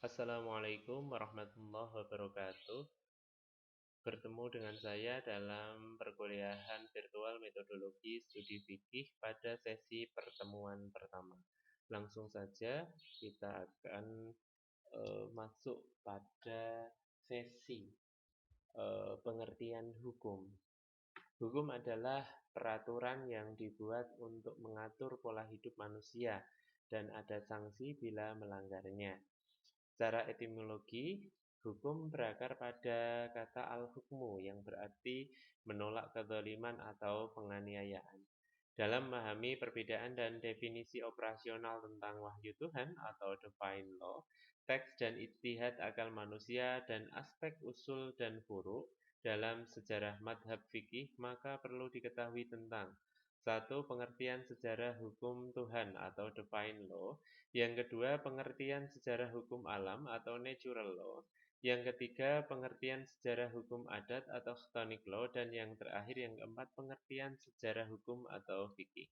Assalamualaikum warahmatullahi wabarakatuh. Bertemu dengan saya dalam perkuliahan virtual metodologi studi fikih pada sesi pertemuan pertama. Langsung saja kita akan masuk pada sesi pengertian hukum. Hukum adalah peraturan yang dibuat untuk mengatur pola hidup manusia dan ada sanksi bila melanggarnya. Secara etimologi, hukum berakar pada kata al-hukmu yang berarti menolak kezaliman atau penganiayaan. Dalam memahami perbedaan dan definisi operasional tentang wahyu Tuhan atau divine law, teks dan ijtihad akal manusia dan aspek usul dan furu dalam sejarah madhab fikih, maka perlu diketahui tentang satu, pengertian sejarah hukum Tuhan atau divine law. Yang kedua, pengertian sejarah hukum alam atau natural law. Yang ketiga, pengertian sejarah hukum adat atau chtonic law. Dan yang terakhir, yang keempat, pengertian sejarah hukum atau fikih.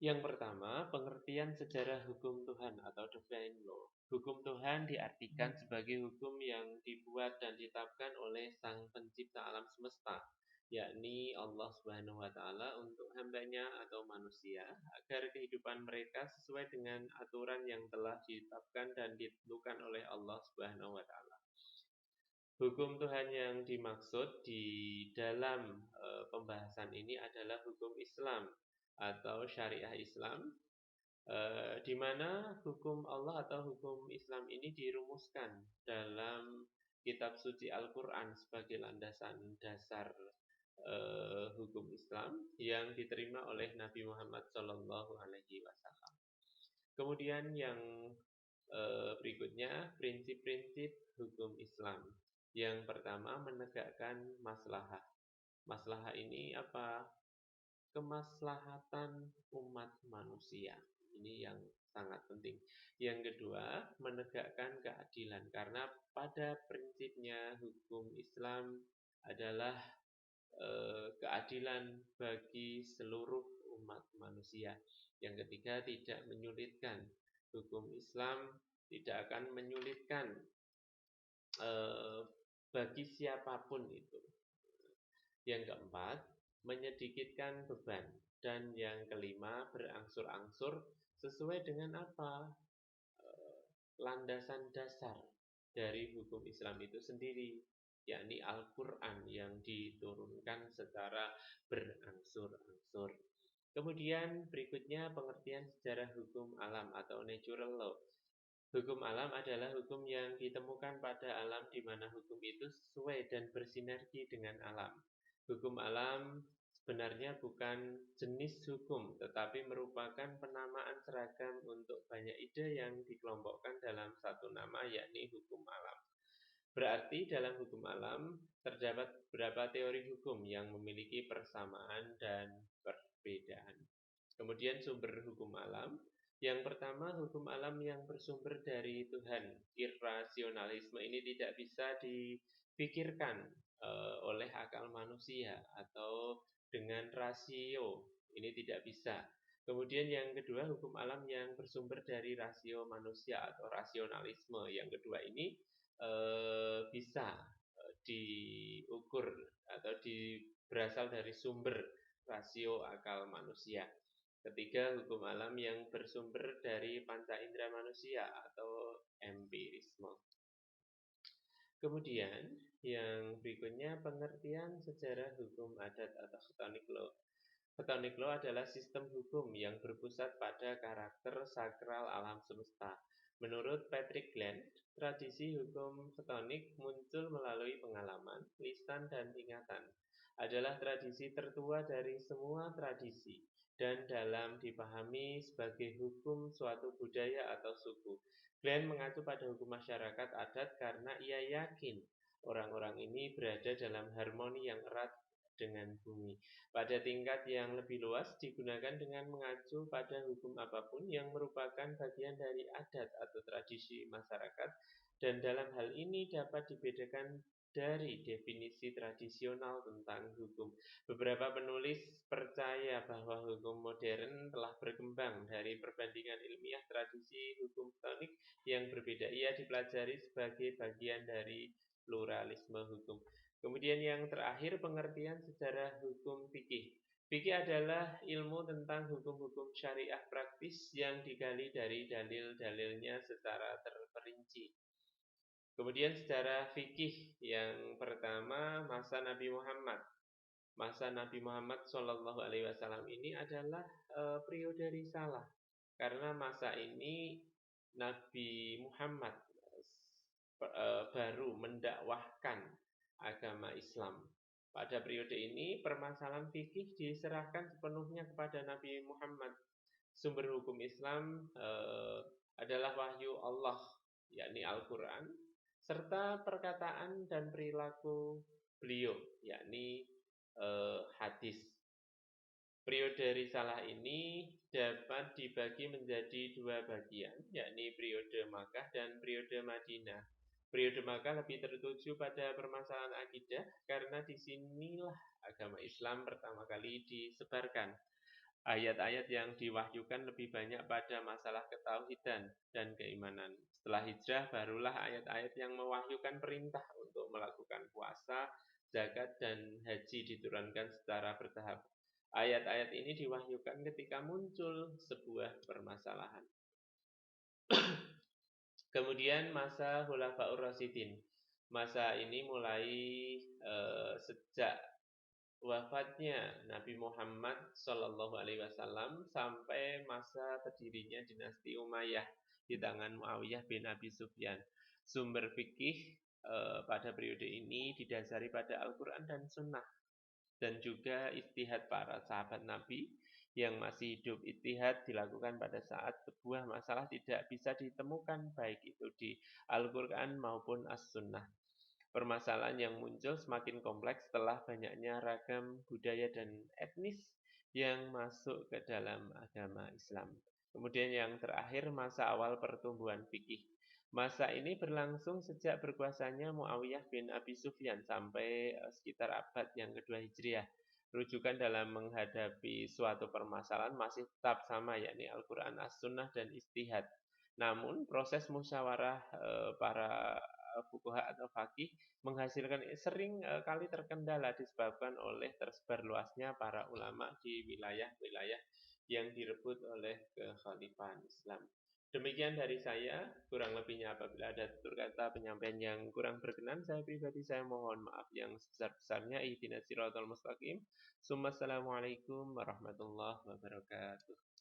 Yang pertama, pengertian sejarah hukum Tuhan atau divine law. Hukum Tuhan diartikan sebagai hukum yang dibuat dan ditetapkan oleh Sang Pencipta alam semesta, yakni Allah Subhanahu wa taala untuk hambanya atau manusia agar kehidupan mereka sesuai dengan aturan yang telah ditetapkan dan ditentukan oleh Allah Subhanahu wa taala. Hukum Tuhan yang dimaksud di dalam pembahasan ini adalah hukum Islam atau syariah Islam, di mana hukum Allah atau hukum Islam ini dirumuskan dalam kitab suci Al-Quran sebagai landasan dasar hukum Islam yang diterima oleh Nabi Muhammad SAW. Kemudian yang berikutnya, prinsip-prinsip hukum Islam. Yang pertama, menegakkan maslahah. Maslahah ini apa? Kemaslahatan umat manusia. Ini yang sangat penting. Yang kedua, menegakkan keadilan. Karena pada prinsipnya hukum Islam adalah keadilan bagi seluruh umat manusia. Yang ketiga, tidak menyulitkan. Hukum Islam tidak akan menyulitkan bagi siapapun itu. Yang keempat, menyedikitkan beban. Dan yang kelima, berangsur-angsur sesuai dengan apa? Landasan dasar dari hukum Islam itu sendiri, yakni Al-Quran yang diturunkan secara berangsur-angsur. Kemudian berikutnya pengertian sejarah hukum alam atau natural law. Hukum alam adalah hukum yang ditemukan pada alam di mana hukum itu sesuai dan bersinergi dengan alam. Hukum alam sebenarnya bukan jenis hukum, tetapi merupakan penamaan seragam untuk banyak ide yang dikelompokkan dalam satu nama, yakni hukum alam. Berarti dalam hukum alam terdapat beberapa teori hukum yang memiliki persamaan dan perbedaan. Kemudian sumber hukum alam. Yang pertama, hukum alam yang bersumber dari Tuhan. Irrasionalisme ini tidak bisa dipikirkan oleh akal manusia atau dengan rasio. Ini tidak bisa. Kemudian yang kedua, hukum alam yang bersumber dari rasio manusia atau rasionalisme. Yang kedua ini bisa diukur atau berasal dari sumber rasio akal manusia. Ketiga, hukum alam yang bersumber dari panca indera manusia atau empirisme. Kemudian yang berikutnya, pengertian sejarah hukum adat atau chtonic law. Chtonic law adalah sistem hukum yang berpusat pada karakter sakral alam semesta. Menurut Patrick Glenn, tradisi hukum chtonic muncul melalui pengalaman, lisan, dan ingatan. Adalah tradisi tertua dari semua tradisi dan dalam dipahami sebagai hukum suatu budaya atau suku. Glenn mengacu pada hukum masyarakat adat karena ia yakin orang-orang ini berada dalam harmoni yang erat dengan bumi. Pada tingkat yang lebih luas digunakan dengan mengacu pada hukum apapun yang merupakan bagian dari adat atau tradisi masyarakat, dan dalam hal ini dapat dibedakan dari definisi tradisional tentang hukum. Beberapa penulis percaya bahwa hukum modern telah berkembang dari perbandingan ilmiah tradisi hukum tonik yang berbeda. Ia dipelajari sebagai bagian dari pluralisme hukum. Kemudian yang terakhir, pengertian sejarah hukum fikih. Fikih adalah ilmu tentang hukum-hukum syariah praktis yang digali dari dalil-dalilnya secara terperinci. Kemudian sejarah fikih yang pertama, masa Nabi Muhammad. Masa Nabi Muhammad Shallallahu Alaihi Wasallam ini adalah periode risalah, karena masa ini Nabi Muhammad baru mendakwahkan agama Islam. Pada periode ini, permasalahan fikih diserahkan sepenuhnya kepada Nabi Muhammad. Sumber hukum Islam adalah wahyu Allah, yakni Al-Quran, serta perkataan dan perilaku beliau, yakni hadis. Periode risalah ini dapat dibagi menjadi dua bagian, yakni periode Makkah dan periode Madinah. Periode Makkah lebih tertuju pada permasalahan akidah, karena disinilah agama Islam pertama kali disebarkan. Ayat-ayat yang diwahyukan lebih banyak pada masalah ketauhidan dan keimanan. Setelah hijrah, barulah ayat-ayat yang mewahyukan perintah untuk melakukan puasa, zakat, dan haji diturunkan secara bertahap. Ayat-ayat ini diwahyukan ketika muncul sebuah permasalahan. Kemudian masa Khulafaur Rasyidin. Masa ini mulai sejak wafatnya Nabi Muhammad Shallallahu Alaihi Wasallam sampai masa berdirinya dinasti Umayyah di tangan Muawiyah bin Abi Sufyan. Sumber fikih pada periode ini didasari pada Al-Quran dan Sunnah, dan juga ijtihad para sahabat Nabi yang masih hidup. Ijtihad dilakukan pada saat sebuah masalah tidak bisa ditemukan, baik itu di Al-Quran maupun As-Sunnah. Permasalahan yang muncul semakin kompleks setelah banyaknya ragam budaya dan etnis yang masuk ke dalam agama Islam. Kemudian yang terakhir, masa awal pertumbuhan fikih. Masa ini berlangsung sejak berkuasanya Muawiyah bin Abi Sufyan sampai sekitar abad yang kedua Hijriah. Rujukan dalam menghadapi suatu permasalahan masih tetap sama, yakni Al-Quran, As-Sunnah, dan Ijtihad. Namun proses musyawarah para fuqaha atau faqih menghasilkan sering kali terkendala disebabkan oleh tersebar luasnya para ulama di wilayah-wilayah yang direbut oleh kekhalifahan Islam. Demikian dari saya, kurang lebihnya apabila ada tutur kata penyampaian yang kurang berkenan, saya pribadi saya mohon maaf yang sebesar-besarnya. Ihdinas siratal mustaqim. Assalamualaikum warahmatullahi wabarakatuh.